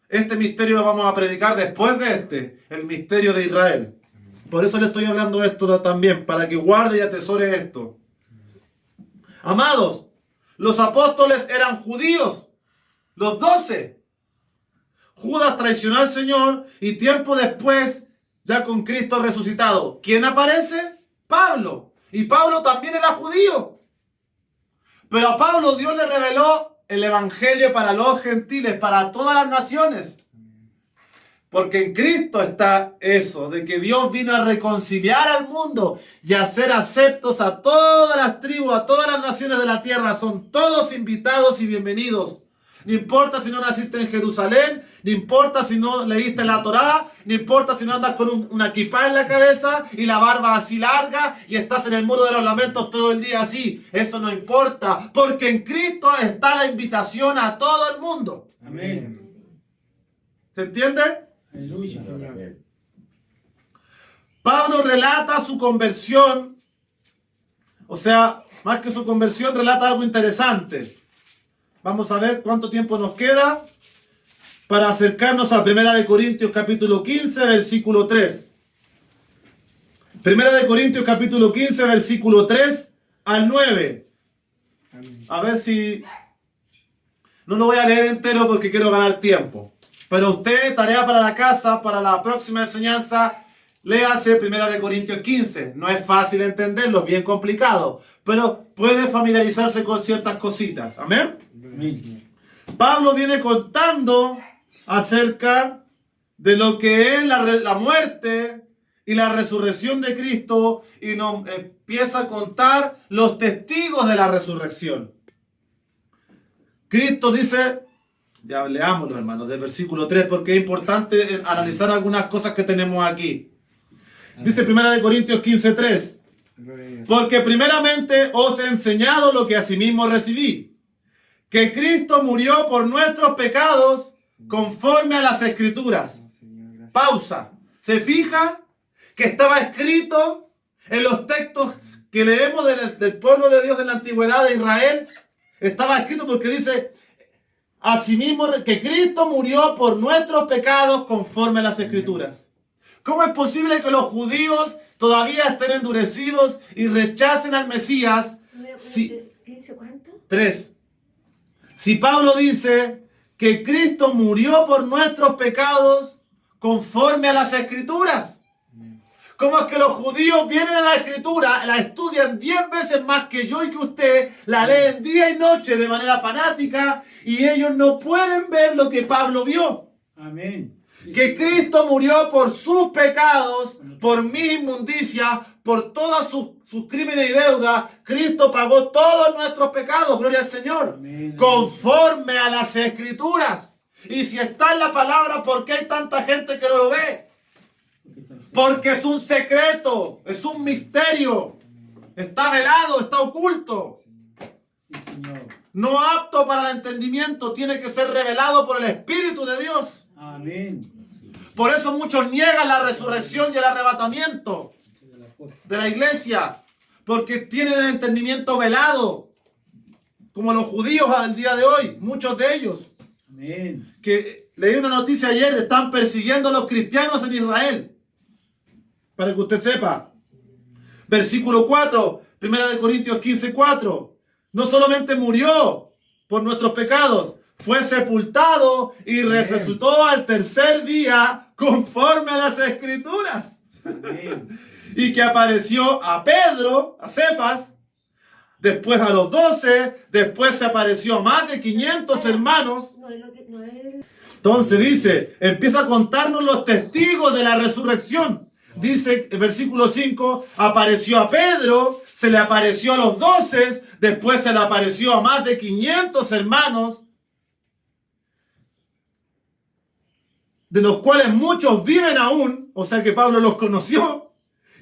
Este misterio lo vamos a predicar después de el misterio de Israel. Por eso le estoy hablando esto también, para que guarde y atesore esto. Amados, los apóstoles eran judíos, los 12. Judas traicionó al Señor y tiempo después, ya con Cristo resucitado, ¿quién aparece? Pablo. Y Pablo también era judío. Pero a Pablo Dios le reveló el evangelio para los gentiles, para todas las naciones. Porque en Cristo está eso, de que Dios vino a reconciliar al mundo y a hacer aceptos a todas las tribus, a todas las naciones de la tierra. Son todos invitados y bienvenidos. No importa si no naciste en Jerusalén, no importa si no leíste la Torá, no importa si no andas con una kipá en la cabeza y la barba así larga y estás en el muro de los lamentos todo el día así. Eso no importa, porque en Cristo está la invitación a todo el mundo. Amén. ¿Se entiende? Aleluya. Amén. Pablo relata su conversión, o sea, más que su conversión, relata algo interesante. Vamos a ver cuánto tiempo nos queda para acercarnos a 1 Corintios capítulo 15, versículo 3. 1 Corintios capítulo 15, versículo 3 al 9. Amén. A ver si... No lo voy a leer entero porque quiero ganar tiempo. Pero usted, tarea para la casa, para la próxima enseñanza, léase 1 Corintios 15. No es fácil entenderlo, es bien complicado. Pero puede familiarizarse con ciertas cositas. Amén. Amén. Pablo viene contando acerca de lo que es la muerte y la resurrección de Cristo y nos empieza a contar los testigos de la resurrección. Cristo dice, ya leámoslo hermanos, del versículo 3 porque es importante analizar algunas cosas que tenemos aquí. Dice 1 Corintios 15:3, Gloria a Dios. porque primeramente os he enseñado lo que asimismo recibí, que Cristo murió por nuestros pecados conforme a las Escrituras. Oh, Señor, gracias. Pausa. ¿Se fija que estaba escrito en los textos que leemos del pueblo de Dios de la antigüedad de Israel? Estaba escrito porque dice, asimismo, que Cristo murió por nuestros pecados conforme a las Escrituras. ¿Cómo es posible que los judíos todavía estén endurecidos y rechacen al Mesías? Si, ¿Cuánto? 3. Si Pablo dice que Cristo murió por nuestros pecados conforme a las Escrituras. ¿Cómo es que los judíos vienen a la Escritura, la estudian 10 veces más que yo y que usted, la leen día y noche de manera fanática y ellos no pueden ver lo que Pablo vio? Amén. Que Cristo murió por sus pecados, por mis inmundicias, por todos sus crímenes y deudas. Cristo pagó todos nuestros pecados, gloria al Señor, Amén. conforme a las Escrituras. Y si está en la palabra, ¿por qué hay tanta gente que no lo ve? Porque es un secreto, es un misterio, está velado, está oculto, Sí, Señor. no apto para el entendimiento, tiene que ser revelado por el Espíritu de Dios. Amén. Por eso muchos niegan la resurrección y el arrebatamiento de la iglesia, porque tienen el entendimiento velado, como los judíos al día de hoy, muchos de ellos, Amén. que leí una noticia ayer, están persiguiendo a los cristianos en Israel, para que usted sepa. Versículo 4, 1 Corintios 15:4, no solamente murió por nuestros pecados, fue sepultado y resucitó al tercer día conforme a las Escrituras. Amén. Y que apareció a Pedro, a Cefas, después a los 12, después se apareció a más de 500 hermanos. No es lo que no es. Entonces dice, empieza a contarnos los testigos de la resurrección. Dice, el versículo 5, apareció a Pedro, se le apareció a los 12, después se le apareció a más de 500 hermanos, de los cuales muchos viven aún, o sea que Pablo los conoció,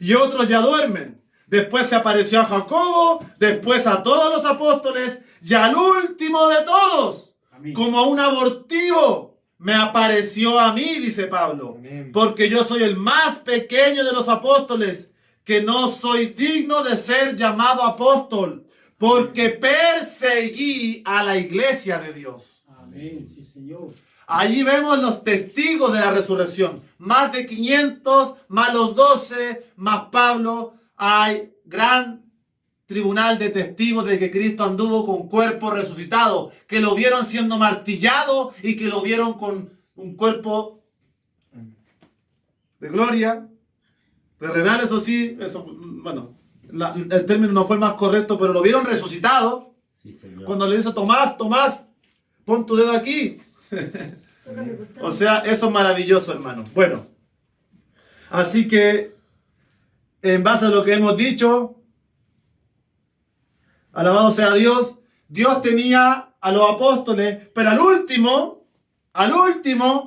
y otros ya duermen. Después se apareció a Jacobo, después a todos los apóstoles, y al último de todos, Amén. como un abortivo, me apareció a mí, dice Pablo, Amén. porque yo soy el más pequeño de los apóstoles, que no soy digno de ser llamado apóstol, porque perseguí a la iglesia de Dios. Amén. Sí, Señor. Allí vemos los testigos de la resurrección. Más de 500, más los 12, más Pablo. Hay gran tribunal de testigos de que Cristo anduvo con cuerpo resucitado, que lo vieron siendo martillado y que lo vieron con un cuerpo de gloria, terrenal, eso sí, eso, bueno, el término no fue el más correcto, pero lo vieron resucitado. Sí, Señor. Cuando le dice, Tomás, pon tu dedo aquí. O sea, eso es maravilloso, hermano. Bueno, así que, en base a lo que hemos dicho, alabado sea Dios, Dios tenía a los apóstoles, pero al último,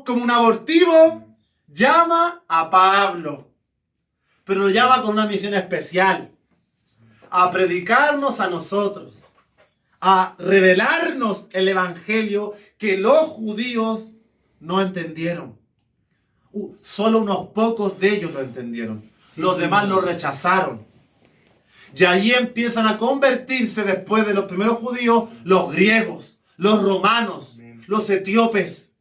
como un abortivo, llama a Pablo. Pero lo llama con una misión especial. A predicarnos a nosotros. A revelarnos el evangelio que los judíos no entendieron. Solo unos pocos de ellos lo entendieron. Sí, Los sí, demás sí. lo rechazaron. Y ahí empiezan a convertirse después de los primeros judíos, los griegos, los romanos, los etíopes,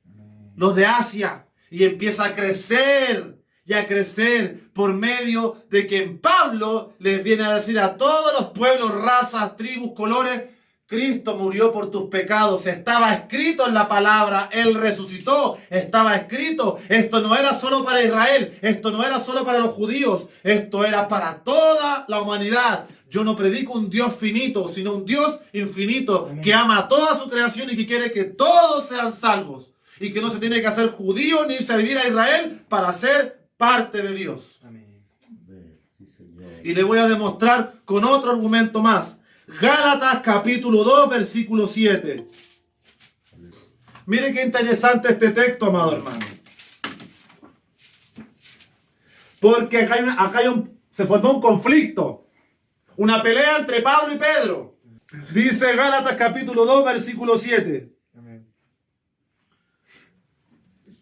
los de Asia. Y empieza a crecer y a crecer por medio de que en Pablo les viene a decir a todos los pueblos, razas, tribus, colores: Cristo murió por tus pecados, estaba escrito en la palabra, Él resucitó, estaba escrito. Esto no era solo para Israel, esto no era solo para los judíos, esto era para toda la humanidad. Yo no predico un Dios finito, sino un Dios infinito. Amén. Que ama a toda su creación y que quiere que todos sean salvos. Y que no se tiene que hacer judío ni irse a vivir a Israel para ser parte de Dios. Amén. Sí, Señor. Y le voy a demostrar con otro argumento más. Gálatas capítulo 2, versículo 7. Mire qué interesante este texto, amado hermano. Porque se formó un conflicto. Una pelea entre Pablo y Pedro. Dice Gálatas capítulo 2, versículo 7. Amén.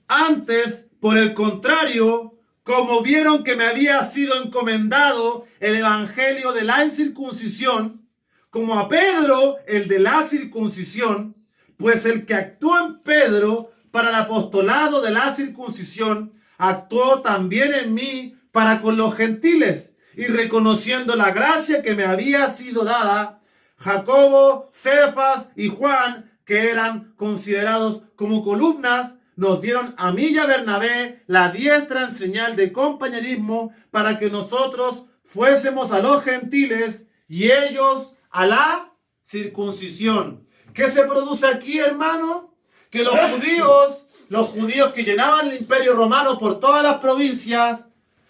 Antes, por el contrario, como vieron que me había sido encomendado el evangelio de la incircuncisión, como a Pedro el de la circuncisión, pues el que actuó en Pedro para el apostolado de la circuncisión, actuó también en mí para con los gentiles, y reconociendo la gracia que me había sido dada, Jacobo, Cefas y Juan, que eran considerados como columnas, nos dieron a mí y a Bernabé la diestra en señal de compañerismo para que nosotros fuésemos a los gentiles y ellos a la circuncisión. ¿Qué se produce aquí, hermano? Que los judíos que llenaban el imperio romano por todas las provincias,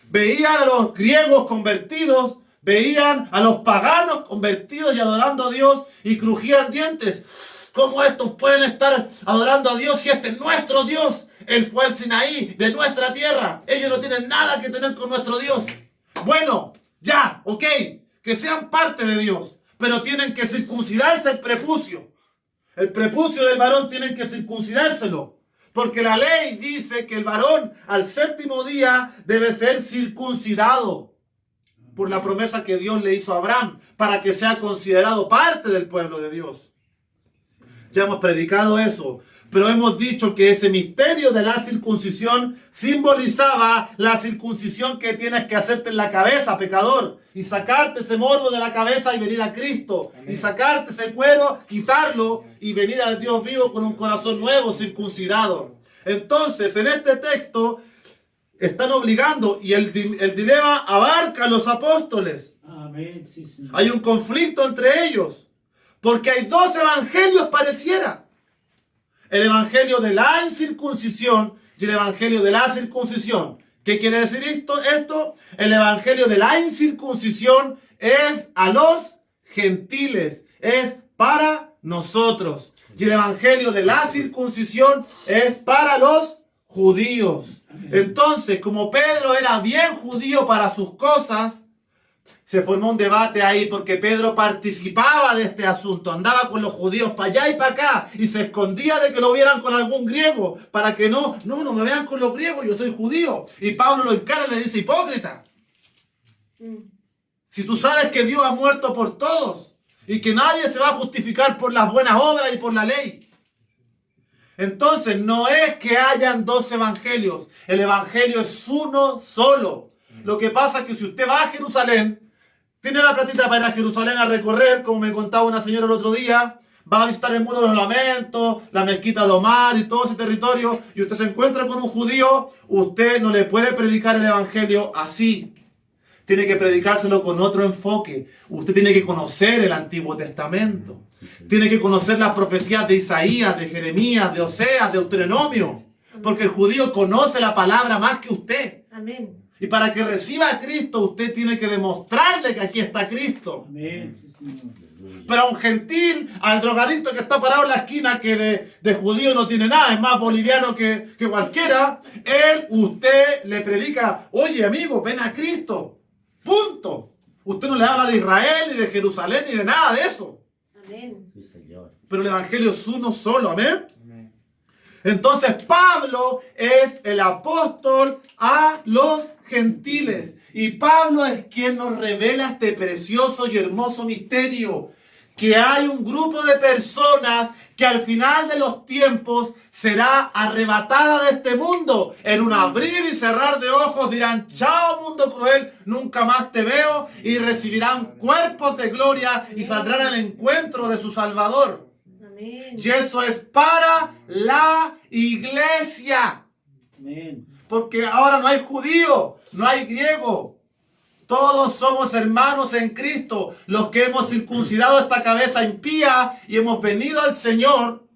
veían a los griegos convertidos, veían a los paganos convertidos y adorando a Dios y crujían dientes. ¿Cómo estos pueden estar adorando a Dios si este es nuestro Dios? Él fue al Sinaí de nuestra tierra. Ellos no tienen nada que tener con nuestro Dios. Bueno, ya, ok, que sean parte de Dios, pero tienen que circuncidarse el prepucio. El prepucio del varón tienen que circuncidárselo. Porque la ley dice que el varón al séptimo día debe ser circuncidado. Por la promesa que Dios le hizo a Abraham, para que sea considerado parte del pueblo de Dios. Ya hemos predicado eso, pero hemos dicho que ese misterio de la circuncisión simbolizaba la circuncisión que tienes que hacerte en la cabeza, pecador, y sacarte ese morbo de la cabeza y venir a Cristo. Amén. Y sacarte ese cuero, quitarlo y venir al Dios vivo con un corazón nuevo, circuncidado. Entonces, en este texto están obligando, y el dilema abarca a los apóstoles. Amén. Sí, sí. Hay un conflicto entre ellos, porque hay dos evangelios pareciera. El evangelio de la incircuncisión y el evangelio de la circuncisión. ¿Qué quiere decir esto? El evangelio de la incircuncisión es a los gentiles, es para nosotros. Y el evangelio de la circuncisión es para los judíos. Entonces, como Pedro era bien judío para sus cosas, se formó un debate ahí porque Pedro participaba de este asunto, andaba con los judíos para allá y para acá y se escondía de que lo vieran con algún griego para que no me vean con los griegos, yo soy judío. Y Pablo lo encara y le dice: hipócrita, si tú sabes que Dios ha muerto por todos y que nadie se va a justificar por las buenas obras y por la ley. Entonces no es que hayan dos evangelios, el evangelio es uno solo. Lo que pasa es que si usted va a Jerusalén, tiene la platita para ir a Jerusalén a recorrer, como me contaba una señora el otro día, va a visitar el Muro de los Lamentos, la Mezquita de Omar y todo ese territorio, y usted se encuentra con un judío, usted no le puede predicar el evangelio así. Tiene que predicárselo con otro enfoque. Usted tiene que conocer el Antiguo Testamento. Tiene que conocer las profecías de Isaías, de Jeremías, de Oseas, de Deuteronomio. Porque el judío conoce la palabra más que usted. Amén. Y para que reciba a Cristo, usted tiene que demostrarle que aquí está Cristo. Amén. Sí, Señor. Pero a un gentil, al drogadicto que está parado en la esquina, que de judío no tiene nada, es más boliviano que cualquiera, usted le predica, oye amigo, ven a Cristo. Punto. Usted no le habla de Israel, ni de Jerusalén, ni de nada de eso. Amén. Sí, Señor. Pero el evangelio es uno solo, amén. Entonces Pablo es el apóstol a los gentiles. Y Pablo es quien nos revela este precioso y hermoso misterio. Que hay un grupo de personas que al final de los tiempos será arrebatada de este mundo. En un abrir y cerrar de ojos dirán, chao mundo cruel, nunca más te veo. Y recibirán cuerpos de gloria y saldrán al encuentro de su Salvador. Amén. Y eso es para la iglesia. Amén. Porque ahora no hay judío, no hay griego. Todos somos hermanos en Cristo. Los que hemos circuncidado esta cabeza impía y hemos venido al Señor,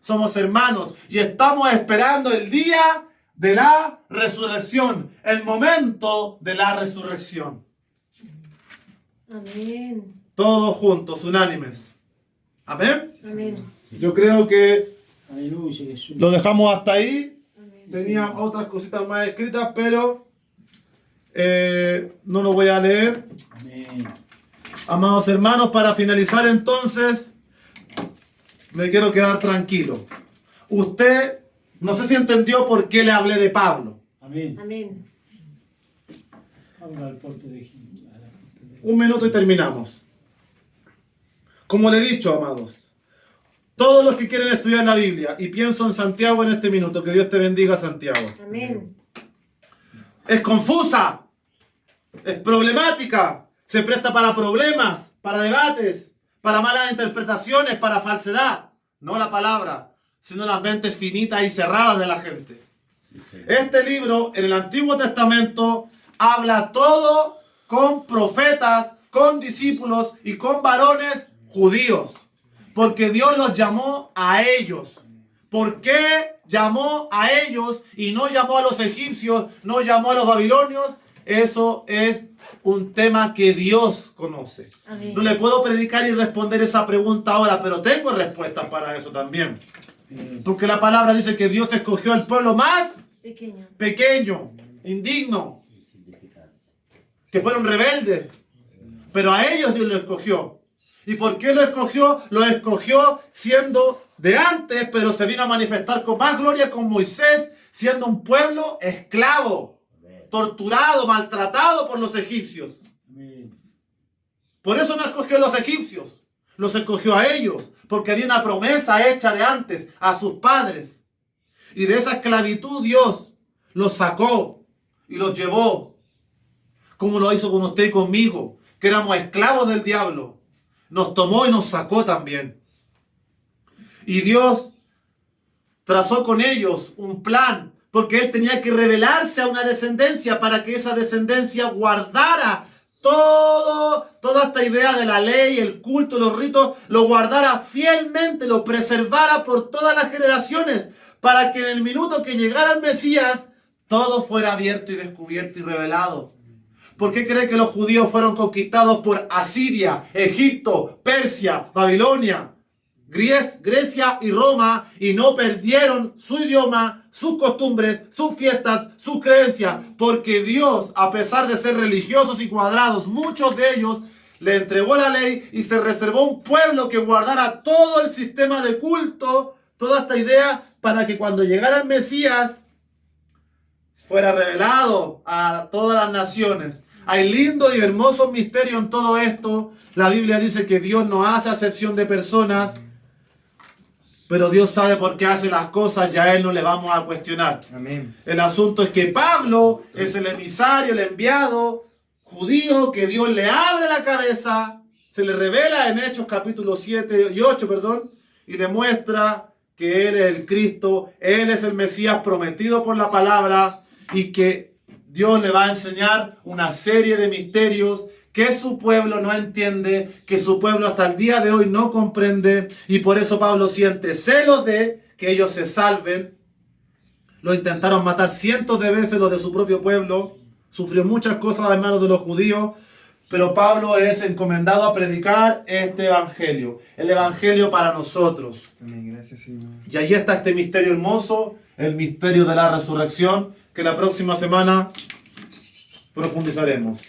somos hermanos. Y estamos esperando el día de la resurrección. El momento de la resurrección. Amén. Todos juntos, unánimes. Amén. Amén. Yo creo que Aleluya, Jesús. lo dejamos hasta ahí. Amén. Tenía otras cositas más escritas, pero no lo voy a leer. Amén. Amados hermanos, para finalizar entonces, me quiero quedar tranquilo. Usted, no sé si entendió por qué le hablé de Pablo. Amén. Amén. Habla al porte de Gil- a la porte de- Un minuto y terminamos. Como le he dicho, amados, todos los que quieren estudiar la Biblia, y pienso en Santiago en este minuto, que Dios te bendiga, Santiago. Amén. Es confusa, es problemática, se presta para problemas, para debates, para malas interpretaciones, para falsedad. No la palabra, sino las mentes finitas y cerradas de la gente. Este libro en el Antiguo Testamento habla todo con profetas, con discípulos y con varones judíos. Porque Dios los llamó a ellos. ¿Por qué llamó a ellos y no llamó a los egipcios, no llamó a los babilonios? Eso es un tema que Dios conoce. Amén. No le puedo predicar y responder esa pregunta ahora, pero tengo respuestas para eso también. Porque la palabra dice que Dios escogió al pueblo más Pequeño. pequeño, indigno, que fueron rebeldes. Pero a ellos Dios lo escogió. ¿Y por qué lo escogió? Lo escogió siendo de antes, pero se vino a manifestar con más gloria con Moisés, siendo un pueblo esclavo, torturado, maltratado por los egipcios. Amén. Por eso no escogió a los egipcios, los escogió a ellos, porque había una promesa hecha de antes a sus padres. Y de esa esclavitud Dios los sacó y los llevó, como lo hizo con usted y conmigo, que éramos esclavos del diablo. Nos tomó y nos sacó también. Y Dios trazó con ellos un plan, porque Él tenía que revelarse a una descendencia para que esa descendencia guardara toda esta idea de la ley, el culto, los ritos, lo guardara fielmente, lo preservara por todas las generaciones, para que en el minuto que llegara el Mesías, todo fuera abierto y descubierto y revelado. ¿Por qué cree que los judíos fueron conquistados por Asiria, Egipto, Persia, Babilonia, Grecia y Roma, y no perdieron su idioma, sus costumbres, sus fiestas, sus creencias? Porque Dios, a pesar de ser religiosos y cuadrados, muchos de ellos, le entregó la ley y se reservó un pueblo que guardara todo el sistema de culto, toda esta idea, para que cuando llegara el Mesías fuera revelado a todas las naciones. Hay lindos y hermosos misterios en todo esto. La Biblia dice que Dios no hace acepción de personas, pero Dios sabe por qué hace las cosas y a Él no le vamos a cuestionar. Amén. El asunto es que Pablo es el emisario, el enviado judío, que Dios le abre la cabeza, se le revela en Hechos capítulo 7 y 8, perdón, y le muestra que Él es el Cristo, Él es el Mesías prometido por la palabra y que Dios le va a enseñar una serie de misterios que su pueblo no entiende, que su pueblo hasta el día de hoy no comprende, y por eso Pablo siente celos de que ellos se salven. Lo intentaron matar cientos de veces los de su propio pueblo, sufrió muchas cosas a manos de los judíos, pero Pablo es encomendado a predicar este evangelio, el evangelio para nosotros. Amén, gracias, Señor. Y ahí está este misterio hermoso, el misterio de la resurrección, que la próxima semana profundizaremos.